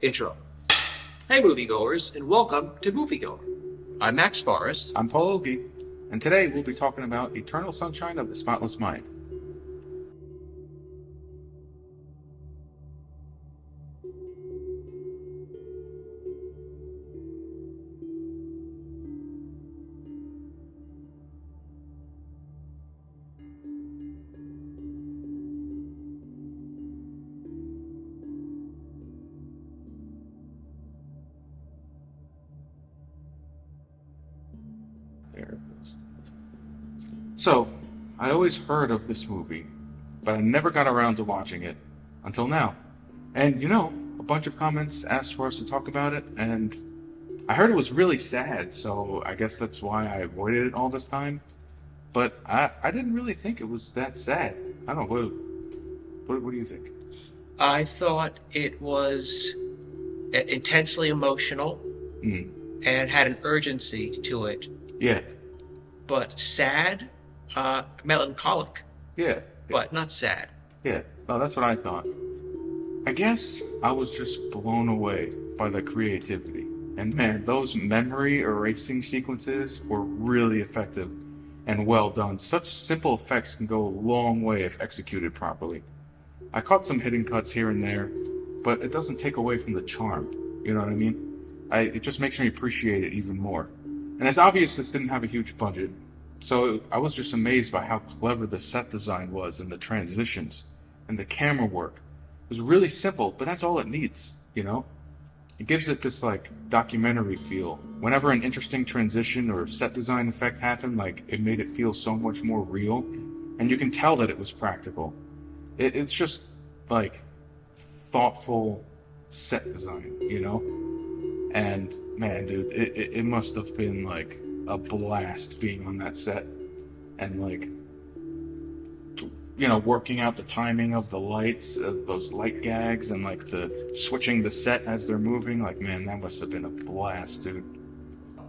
Intro. Hey moviegoers, and welcome to Moviegoer. I'm Max Forrest. I'm Paul Ogie, and today we'll be talking about Eternal Sunshine of the Spotless Mind. There it is. So, I always heard of this movie, but I never got around to watching it until now. And a bunch of comments asked for us to talk about it, and I heard it was really sad, so I guess that's why I avoided it all this time. But I didn't really think it was that sad. I don't know. What do you think? I thought it was intensely emotional Mm. and had an urgency to it, Yeah. but sad, melancholic, Yeah. but not sad. Yeah. No, that's what I thought. I guess I was just blown away by the creativity. And man, those memory erasing sequences were really effective and well done. Such simple effects can go a long way if executed properly. I caught some hidden cuts here and there, but it doesn't take away from the charm. You know what I mean? It just makes me appreciate it even more. And it's obvious this didn't have a huge budget, so I was just amazed by how clever the set design was and the transitions and the camera work. It was really simple, but that's all it needs, It gives it this documentary feel. Whenever an interesting transition or set design effect happened, it made it feel so much more real, and you can tell that it was practical. It's just thoughtful set design, And man, dude, it must have been a blast being on that set and working out the timing of the lights, those light gags, and the switching the set as they're moving. Man, that must have been a blast, dude.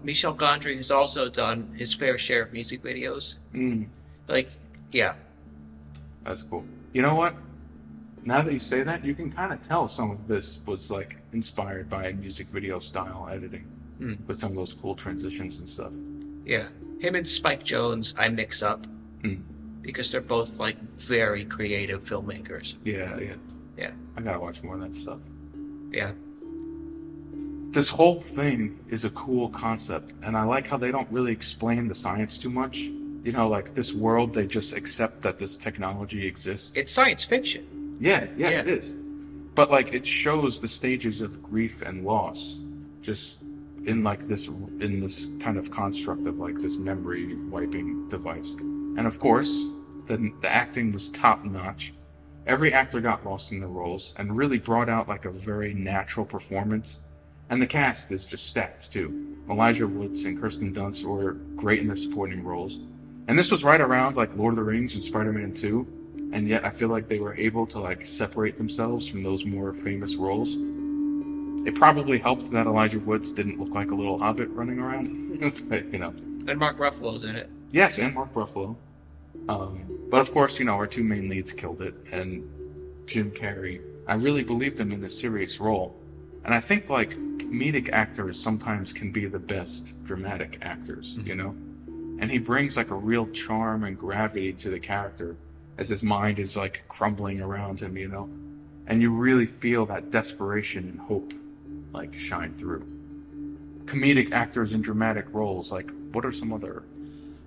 Michel Gondry has also done his fair share of music videos. Mm, Yeah. that's cool. You know what? Now that you say that, you can kind of tell some of this was inspired by music video style editing with some of those cool transitions and stuff. Yeah. Him and Spike Jonze I mix up because they're both very creative filmmakers. Yeah. Yeah. I gotta watch more of that stuff. Yeah. This whole thing is a cool concept, and I like how they don't really explain the science too much. This world, they just accept that this technology exists. It's science fiction. Yeah, it is. But it shows the stages of grief and loss, just in this kind of construct of this memory wiping device. And of course, the acting was top notch. Every actor got lost in their roles and really brought out a very natural performance. And the cast is just stacked too. Elijah Woods and Kirsten Dunst were great in their supporting roles. And this was right around Lord of the Rings and Spider-Man 2. And yet I feel like they were able to separate themselves from those more famous roles. It probably helped that Elijah Woods didn't look like a little hobbit running around. But, And Mark Ruffalo's in it. Yes, and Mark Ruffalo. But of course, our two main leads killed it. And Jim Carrey, I really believed him in this serious role. And I think comedic actors sometimes can be the best dramatic actors, And he brings a real charm and gravity to the character as his mind is crumbling around him, And you really feel that desperation and hope shine through. Comedic actors in dramatic roles, what are some other...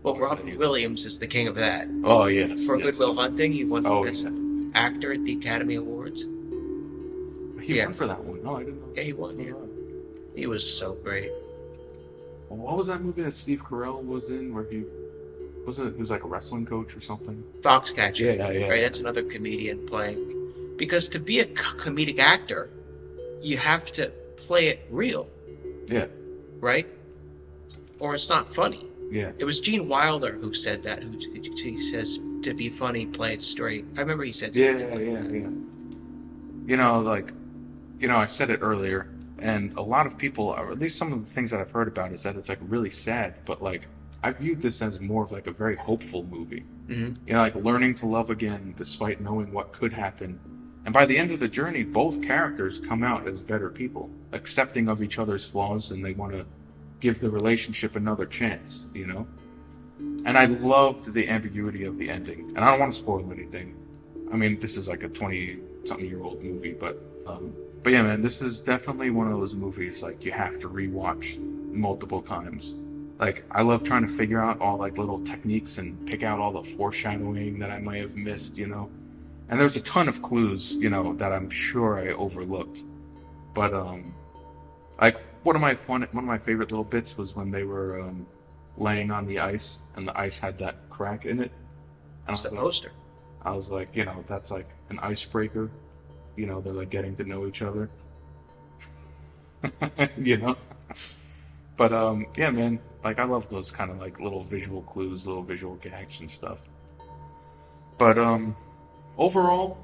Well, Robin Williams is the king of that. Oh, yes. For yes. Good Will Hunting, he won Best yeah. Actor at the Academy Awards. He won for that one. No, I didn't know. Yeah, he won, yeah. He was so great. Well, what was that movie that Steve Carell was in where he was a wrestling coach or something? Foxcatcher. Yeah. Right, that's another comedian playing. Because to be a comedic actor, you have to play it real. Yeah. Right? Or it's not funny. Yeah. It was Gene Wilder who said that. He says, to be funny, play it straight. I remember he said something Yeah. I said it earlier, and a lot of people, or at least some of the things that I've heard about, is that it's really sad, but I viewed this as more of a very hopeful movie. Mm-hmm. Learning to love again despite knowing what could happen, And by the end of the journey, both characters come out as better people, accepting of each other's flaws, and they want to give the relationship another chance, you know? And I loved the ambiguity of the ending. And I don't want to spoil anything. I mean, this is like a 20-something-year-old movie, but yeah, man, this is definitely one of those movies, like, you have to rewatch multiple times. Like, I love trying to figure out all, like, little techniques and pick out all the foreshadowing that I might have missed, you know? And there's a ton of clues, you know, that I'm sure I overlooked. But, like, one of my favorite little bits was when they were, laying on the ice, and the ice had that crack in it. It's the poster. I was like, you know, that's like an icebreaker. You know, they're like getting to know each other. You know? But, yeah, man, like, I love those kind of, like, little visual clues, little visual gags and stuff. But, overall,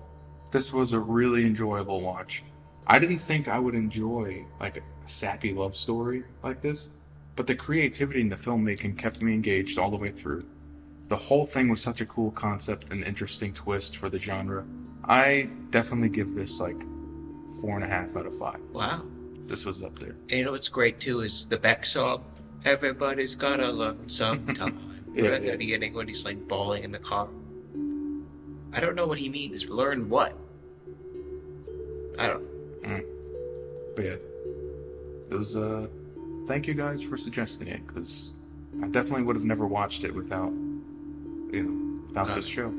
this was a really enjoyable watch. I didn't think I would enjoy, like, a sappy love story like this, but the creativity in the filmmaking kept me engaged all the way through. The whole thing was such a cool concept and interesting twist for the genre. I definitely give this, like, 4.5 out of 5. Wow. This was up there. And you know what's great, too, is the Beck song, Everybody's Gotta Learn Sometime. Yeah, Right at yeah. the beginning when he's, like, bawling in the car. I don't know what he means. Learn what? I don't know. But yeah, it was, thank you guys for suggesting it, because I definitely would have never watched it without, you know, without this show.